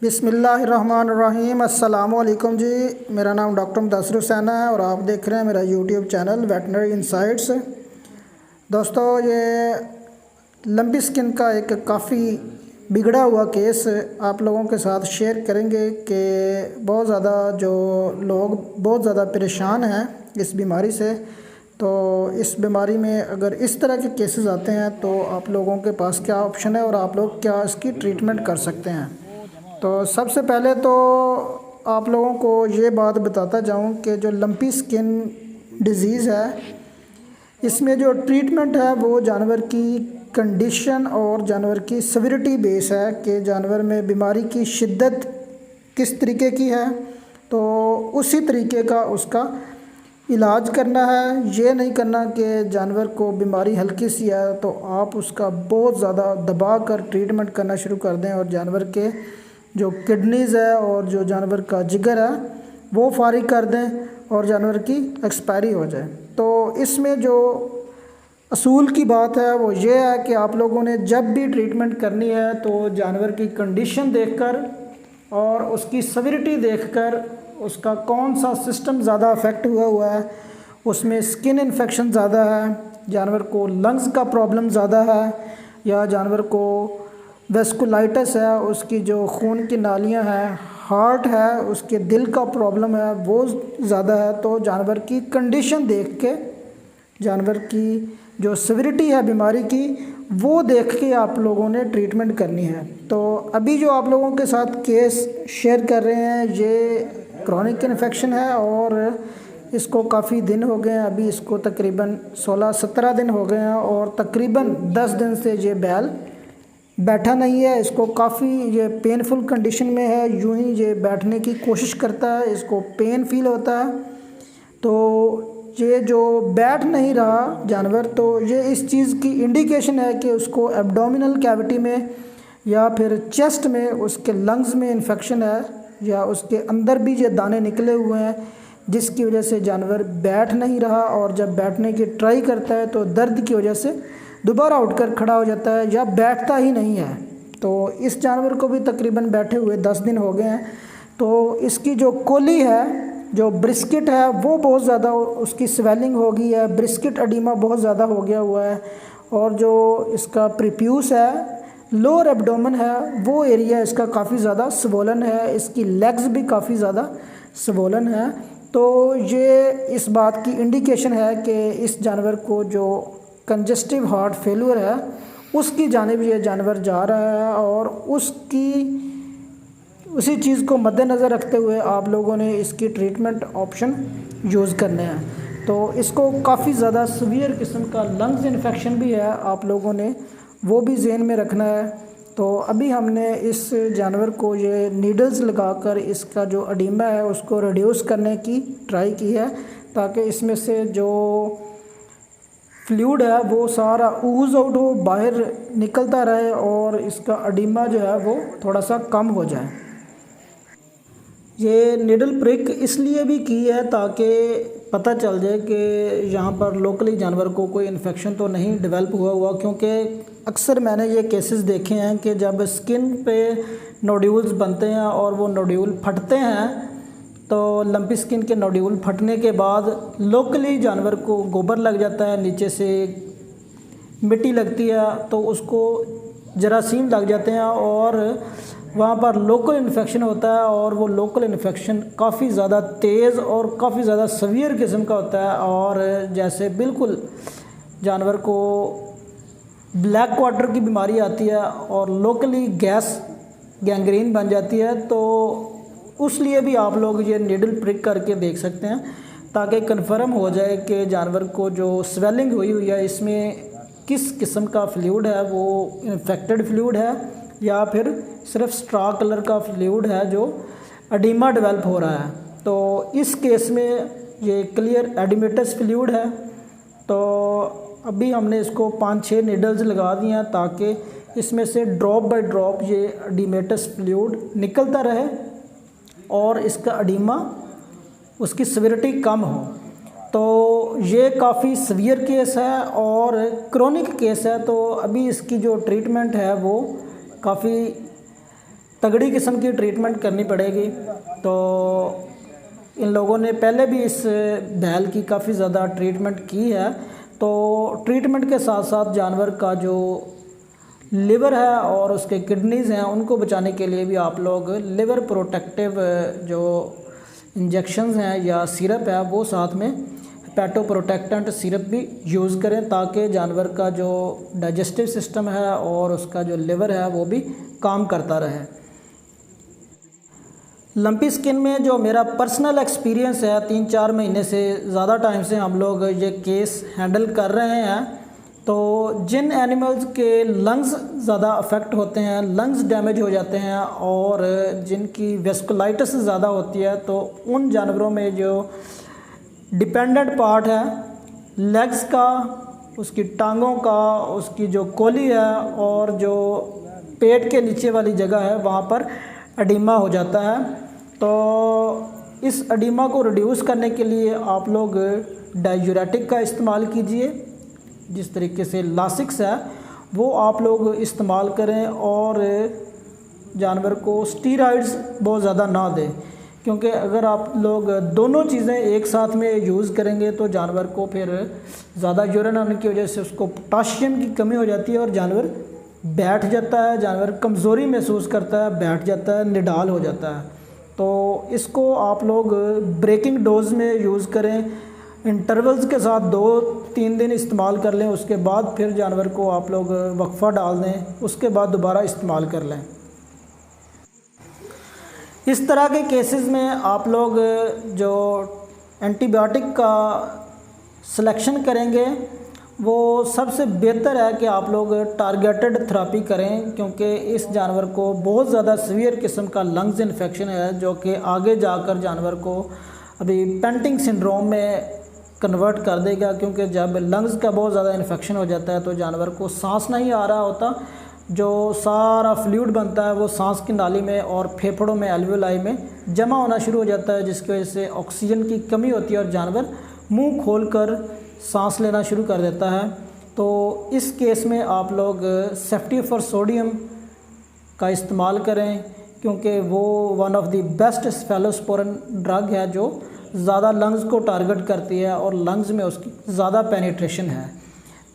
बिस्मिल्लाहिर्रहमानिर्रहीम। अस्सलामुअलैकुम जी। मेरा नाम डॉक्टर मुदस्सिर हुसैन है और आप देख रहे हैं मेरा यूट्यूब चैनल वेटनरी इंसाइट्स। दोस्तों, ये लंबी स्किन का एक काफ़ी बिगड़ा हुआ केस आप लोगों के साथ शेयर करेंगे कि बहुत ज़्यादा जो लोग बहुत ज़्यादा परेशान हैं इस बीमारी से। तो इस बीमारी में अगर इस तरह के केसेस आते हैं तो आप लोगों के पास क्या ऑप्शन है और आप लोग क्या इसकी ट्रीटमेंट कर सकते हैं। तो सबसे पहले तो आप लोगों को ये बात बताता जाऊं कि जो लंपी स्किन डिज़ीज़ है इसमें जो ट्रीटमेंट है वो जानवर की कंडीशन और जानवर की सिविरिटी बेस है कि जानवर में बीमारी की शिद्दत किस तरीके की है, तो उसी तरीके का उसका इलाज करना है। ये नहीं करना कि जानवर को बीमारी हल्की सी है तो आप उसका बहुत ज़्यादा दबा कर ट्रीटमेंट करना शुरू कर दें और जानवर के जो किडनीज़ है और जो जानवर का जिगर है वो फारिग कर दें और जानवर की एक्सपायरी हो जाए। तो इसमें जो असूल की बात है वो ये है कि आप लोगों ने जब भी ट्रीटमेंट करनी है तो जानवर की कंडीशन देखकर और उसकी सेवरिटी देखकर उसका कौन सा सिस्टम ज़्यादा अफेक्ट हुआ है, उसमें स्किन इन्फेक्शन ज़्यादा है, जानवर को लंग्स का प्रॉब्लम ज़्यादा है या जानवर को वेस्कुलाइटिस है, उसकी जो खून की नालियां हैं, हार्ट है, उसके दिल का प्रॉब्लम है वो ज़्यादा है, तो जानवर की कंडीशन देख के जानवर की जो सिविरिटी है बीमारी की वो देख के आप लोगों ने ट्रीटमेंट करनी है। तो अभी जो आप लोगों के साथ केस शेयर कर रहे हैं ये क्रॉनिक इन्फेक्शन है और इसको काफ़ी दिन हो गए हैं। अभी इसको तकरीबन 16-17 दिन हो गए हैं और तकरीबन 10 दिन से ये बैल बैठा नहीं है। इसको काफ़ी ये पेनफुल कंडीशन में है, यूं ही ये बैठने की कोशिश करता है, इसको पेन फील होता है। तो ये जो बैठ नहीं रहा जानवर तो ये इस चीज़ की इंडिकेशन है कि उसको एब्डोमिनल कैविटी में या फिर चेस्ट में उसके लंग्स में इन्फेक्शन है या उसके अंदर भी ये दाने निकले हुए हैं जिसकी वजह से जानवर बैठ नहीं रहा और जब बैठने की ट्राई करता है तो दर्द की वजह से दोबारा उठकर खड़ा हो जाता है या बैठता ही नहीं है। तो इस जानवर को भी तकरीबन बैठे हुए 10 दिन हो गए हैं। तो इसकी जो कोली है, जो ब्रिस्किट है वो बहुत ज़्यादा उसकी स्वेलिंग हो गई है, ब्रिस्किट एडिमा बहुत ज़्यादा हो गया हुआ है और जो इसका प्रीप्यूस है, लोअर एब्डोमेन है, वो एरिया इसका काफ़ी ज़्यादा स्वोलन है, इसकी लेग्स भी काफ़ी ज़्यादा स्वोलन है। तो ये इस बात की इंडिकेशन है कि इस जानवर को जो कंजेस्टिव हार्ट फेलियर है उसकी जानिब ये जानवर जा रहा है और उसी चीज़ को मद्देनज़र रखते हुए आप लोगों ने इसकी ट्रीटमेंट ऑप्शन यूज़ करने हैं। तो इसको काफ़ी ज़्यादा सीवियर किस्म का लंग्स इन्फेक्शन भी है, आप लोगों ने वो भी ज़हन में रखना है। तो अभी हमने इस जानवर को ये नीडल्स लगाकर इसका जो एडिमा है उसको रिड्यूस करने की ट्राई की है ताकि इसमें से जो फ्लूइड है वो सारा ऊज आउट हो, बाहर निकलता रहे और इसका एडिमा जो है वो थोड़ा सा कम हो जाए। ये निडल प्रिक इसलिए भी की है ताकि पता चल जाए कि यहाँ पर लोकली जानवर को कोई इन्फेक्शन तो नहीं डेवलप हुआ, क्योंकि अक्सर मैंने ये केसेस देखे हैं कि जब स्किन पे नोड्यूल्स बनते हैं और वो नोड्यूल फटते हैं तो लंपी स्किन के नोड्यूल फटने के बाद लोकली जानवर को गोबर लग जाता है, नीचे से मिट्टी लगती है तो उसको जरासीम लग जाते हैं और वहाँ पर लोकल इन्फेक्शन होता है और वो लोकल इन्फेक्शन काफ़ी ज़्यादा तेज़ और काफ़ी ज़्यादा सीवियर किस्म का होता है और जैसे बिल्कुल जानवर को ब्लैक वाटर की बीमारी आती है और लोकली गैस गैंग्रीन बन जाती है। तो उसलिए भी आप लोग ये नीडल प्रिक करके देख सकते हैं ताकि कंफर्म हो जाए कि जानवर को जो स्वेलिंग हुई है इसमें किस किस्म का फ्लूइड है, वो इन्फेक्टेड फ्लूइड है या फिर सिर्फ स्ट्रा कलर का फ्लूइड है जो एडिमा डेवलप हो रहा है। तो इस केस में ये क्लियर एडिमेटस फ्लूइड है। तो अभी हमने इसको 5-6 नीडल्स लगा दिए हैं ताकि इसमें से ड्रॉप बाय ड्रॉप ये एडिमेटस फ्लूइड निकलता रहे और इसका एडिमा उसकी सिविरिटी कम हो। तो ये काफ़ी सीवियर केस है और क्रोनिक केस है। तो अभी इसकी जो ट्रीटमेंट है वो काफ़ी तगड़ी किस्म की ट्रीटमेंट करनी पड़ेगी। तो इन लोगों ने पहले भी इस बैल की काफ़ी ज़्यादा ट्रीटमेंट की है। तो ट्रीटमेंट के साथ साथ जानवर का जो लिवर है और उसके किडनीज़ हैं उनको बचाने के लिए भी आप लोग लिवर प्रोटेक्टिव जो इंजेक्शंस हैं या सिरप है वो साथ में हेपेटो प्रोटेक्टेंट सिरप भी यूज़ करें, ताकि जानवर का जो डाइजेस्टिव सिस्टम है और उसका जो लिवर है वो भी काम करता रहे। लंपी स्किन में जो मेरा पर्सनल एक्सपीरियंस है, 3-4 महीने से ज़्यादा टाइम से हम लोग ये केस हैंडल कर रहे हैं। तो जिन एनिमल्स के लंग्स ज़्यादा अफेक्ट होते हैं, लंग्स डैमेज हो जाते हैं और जिनकी वेस्कुलाइटिस ज़्यादा होती है, तो उन जानवरों में जो डिपेंडेंट पार्ट है लेग्स का, उसकी टांगों का, उसकी जो कोली है और जो पेट के नीचे वाली जगह है वहाँ पर एडिमा हो जाता है। तो इस एडिमा को रिड्यूस करने के लिए आप लोग डाययूरेटिक का इस्तेमाल कीजिए। जिस तरीके से लासिक्स है वो आप लोग इस्तेमाल करें और जानवर को स्टीरॉइड्स बहुत ज़्यादा ना दें, क्योंकि अगर आप लोग दोनों चीज़ें एक साथ में यूज़ करेंगे तो जानवर को फिर ज़्यादा यूरिन आने की वजह से उसको पोटाशियम की कमी हो जाती है और जानवर बैठ जाता है, जानवर कमज़ोरी महसूस करता है, बैठ जाता है, निडाल हो जाता है। तो इसको आप लोग ब्रेकिंग डोज में यूज़ करें, इंटरवल्स के साथ 2-3 दिन इस्तेमाल कर लें, उसके बाद फिर जानवर को आप लोग वक्फा डाल दें, उसके बाद दोबारा इस्तेमाल कर लें। इस तरह के केसेस में आप लोग जो एंटीबायोटिक का सिलेक्शन करेंगे वो सबसे बेहतर है कि आप लोग टारगेटेड थेरेपी करें, क्योंकि इस जानवर को बहुत ज़्यादा सीवियर किस्म का लंग्स इन्फेक्शन है जो कि आगे जाकर जानवर को अभी पेंटिंग सिंड्रोम में कन्वर्ट कर देगा। क्योंकि जब लंग्स का बहुत ज़्यादा इन्फेक्शन हो जाता है तो जानवर को सांस नहीं आ रहा होता, जो सारा फ्लूइड बनता है वो सांस की नाली में और फेफड़ों में एल्वियोलाई में जमा होना शुरू हो जाता है, जिसकी वजह से ऑक्सीजन की कमी होती है और जानवर मुंह खोलकर सांस लेना शुरू कर देता है। तो इस केस में आप लोग सेफ्टिफर सोडियम का इस्तेमाल करें, क्योंकि वो one of the best cephalosporin drug है जो ज़्यादा लंग्स को टारगेट करती है और लंग्स में उसकी ज़्यादा पेनिट्रेशन है।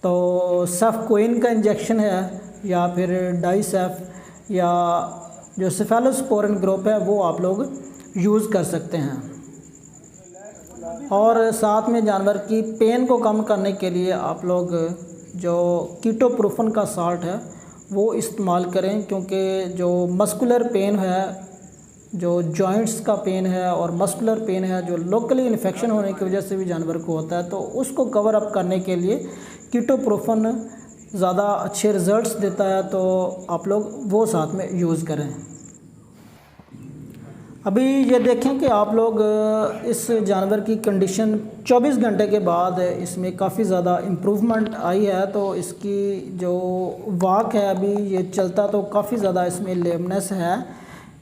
तो सेफकोइन का इंजेक्शन है या फिर डाइसेफ या जो सेफेलोस्पोरिन ग्रुप है वो आप लोग यूज़ कर सकते हैं। और साथ में जानवर की पेन को कम करने के लिए आप लोग जो कीटोप्रोफन का साल्ट है वो इस्तेमाल करें, क्योंकि जो मस्कुलर पेन है, जो जॉइंट्स का पेन है और मस्कुलर पेन है जो लोकली इन्फेक्शन होने की वजह से भी जानवर को होता है, तो उसको कवर अप करने के लिए कीटोप्रोफन ज़्यादा अच्छे रिज़ल्ट्स देता है। तो आप लोग वो साथ में यूज़ करें। अभी ये देखें कि आप लोग इस जानवर की कंडीशन 24 घंटे के बाद इसमें काफ़ी ज़्यादा इम्प्रूवमेंट आई है। तो इसकी जो वॉक है, अभी ये चलता तो काफ़ी ज़्यादा इसमें लेमनेस है,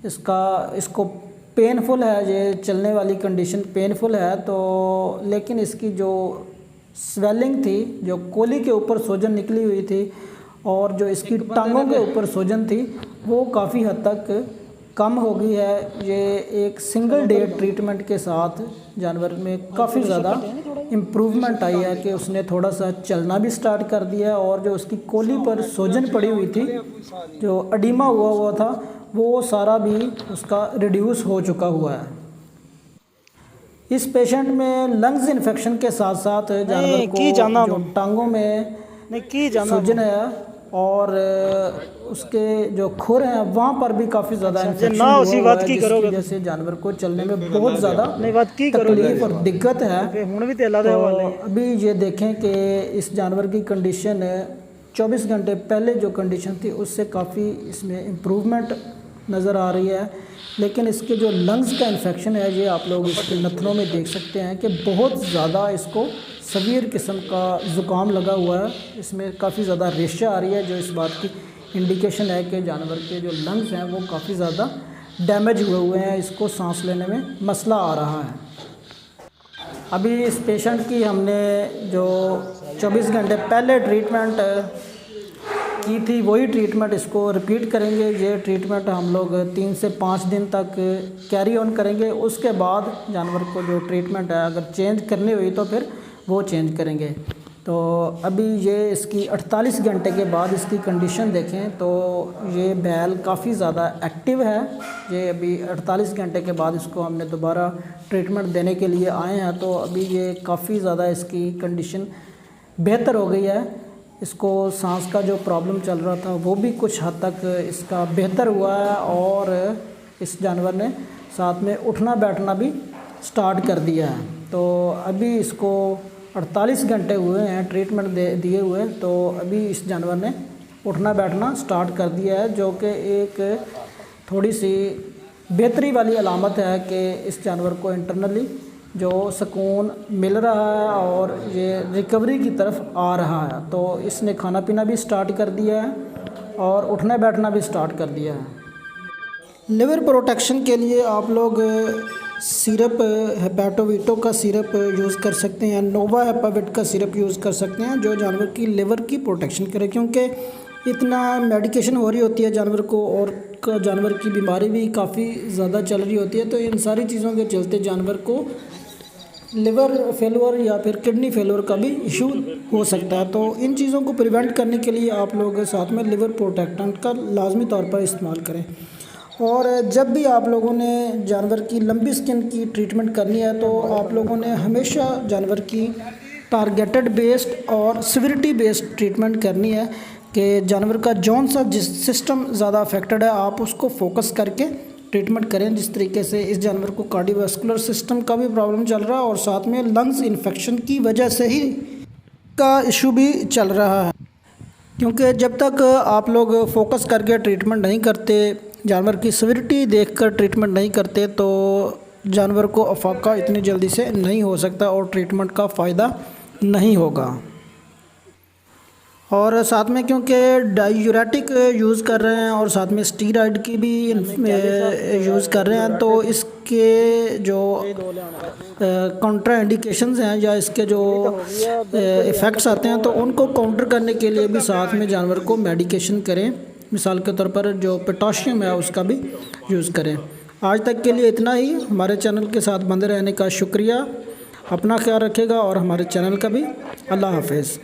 इसको पेनफुल है, ये चलने वाली कंडीशन पेनफुल है। तो लेकिन इसकी जो स्वेलिंग थी, जो कोली के ऊपर सूजन निकली हुई थी और जो इसकी टांगों के ऊपर सूजन थी वो काफ़ी हद तक कम हो गई है। ये एक सिंगल डे ट्रीटमेंट के साथ जानवर में काफ़ी ज़्यादा इम्प्रूवमेंट आई है कि उसने थोड़ा सा चलना भी स्टार्ट कर दिया और जो उसकी कोली पर सूजन पड़ी हुई थी, जो एडिमा हुआ था, वो सारा भी उसका रिड्यूस हो चुका हुआ है। इस पेशेंट में लंग्स इन्फेक्शन के साथ साथ जानवर को जो टांगों में सूजन है और उसके जो खुर हैं वहाँ पर भी काफ़ी ज़्यादा इन्फेक्शन हुआ है, जिसकी वजह से जानवर को चलने में बहुत ज़्यादा तकलीफ और दिक्कत है। तो अभी ये देखें कि इस जानवर की कंडीशन 24 घंटे पहले जो कंडीशन थी उससे काफ़ी इसमें इम्प्रूवमेंट नज़र आ रही है। लेकिन इसके जो लंग्स का इन्फेक्शन है, ये आप लोग इसके नथनों में देख सकते हैं कि बहुत ज़्यादा इसको सवीर किस्म का ज़ुकाम लगा हुआ है। इसमें काफ़ी ज़्यादा रेशा आ रही है, जो इस बात की इंडिकेशन है कि जानवर के जो लंग्स हैं वो काफ़ी ज़्यादा डैमेज हुए हैं, इसको सांस लेने में मसला आ रहा है। अभी इस पेशेंट की हमने जो 24 घंटे पहले ट्रीटमेंट की थी वही ट्रीटमेंट इसको रिपीट करेंगे। ये ट्रीटमेंट हम लोग 3 से 5 दिन तक कैरी ऑन करेंगे। उसके बाद जानवर को जो ट्रीटमेंट है अगर चेंज करनी हुई तो फिर वो चेंज करेंगे। तो अभी ये इसकी 48 घंटे के बाद इसकी कंडीशन देखें तो ये बैल काफ़ी ज़्यादा एक्टिव है। ये अभी 48 घंटे के बाद इसको हमने दोबारा ट्रीटमेंट देने के लिए आए हैं, तो अभी ये काफ़ी ज़्यादा इसकी कंडीशन बेहतर हो गई है। इसको सांस का जो प्रॉब्लम चल रहा था वो भी कुछ हद तक इसका बेहतर हुआ है और इस जानवर ने साथ में उठना बैठना भी स्टार्ट कर दिया है। तो अभी इसको 48 घंटे हुए हैं ट्रीटमेंट दिए हुए, तो अभी इस जानवर ने उठना बैठना स्टार्ट कर दिया है, जो कि एक थोड़ी सी बेहतरी वाली अलामत है कि इस जानवर को इंटरनली जो सुकून मिल रहा है और ये रिकवरी की तरफ आ रहा है। तो इसने खाना पीना भी स्टार्ट कर दिया है और उठना बैठना भी स्टार्ट कर दिया है। लिवर प्रोटेक्शन के लिए आप लोग सिरप हेपेटोवीटो का सिरप यूज़ कर सकते हैं, नोवा हेपाविट का सिरप यूज़ कर सकते हैं, जो जानवर की लिवर की प्रोटेक्शन करे, क्योंकि इतना मेडिकेशन हो रही होती है जानवर को और जानवर की बीमारी भी काफ़ी ज़्यादा चल रही होती है। तो इन सारी चीज़ों के चलते जानवर को लिवर फेलुअर या फिर किडनी फेलुअर का भी इशू हो सकता है। तो इन चीज़ों को प्रिवेंट करने के लिए आप लोग साथ में लिवर प्रोटेक्टेंट का लाजमी तौर पर इस्तेमाल करें। और जब भी आप लोगों ने जानवर की लंबी स्किन की ट्रीटमेंट करनी है तो आप लोगों ने हमेशा जानवर की टारगेटेड बेस्ड और सिविरिटी बेस्ड ट्रीटमेंट करनी है कि जानवर का जौन सा जिस सिस्टम ज़्यादा अफेक्टेड है आप उसको फोकस करके ट्रीटमेंट करें। जिस तरीके से इस जानवर को कार्डियोवास्कुलर सिस्टम का भी प्रॉब्लम चल रहा है और साथ में लंग्स इन्फेक्शन की वजह से ही का इशू भी चल रहा है, क्योंकि जब तक आप लोग फोकस करके ट्रीटमेंट नहीं करते, जानवर की सिविरिटी देखकर ट्रीटमेंट नहीं करते, तो जानवर को अफाका इतनी जल्दी से नहीं हो सकता और ट्रीटमेंट का फ़ायदा नहीं होगा। और साथ में क्योंकि डायूरेटिक यूज़ कर रहे हैं और साथ में स्टीरॉयड की भी यूज़ कर रहे हैं, तो इसके जो काउंटर इंडिकेशंस हैं या इसके जो इफ़ेक्ट्स आते हैं तो उनको काउंटर करने के लिए भी साथ में जानवर को मेडिकेशन करें। मिसाल के तौर पर जो पोटाशियम है उसका भी यूज़ करें। आज तक के लिए इतना ही। हमारे चैनल के साथ बंदे रहने का शुक्रिया। अपना ख्याल रखिएगा और हमारे चैनल का भी। अल्लाह हाफ़िज़।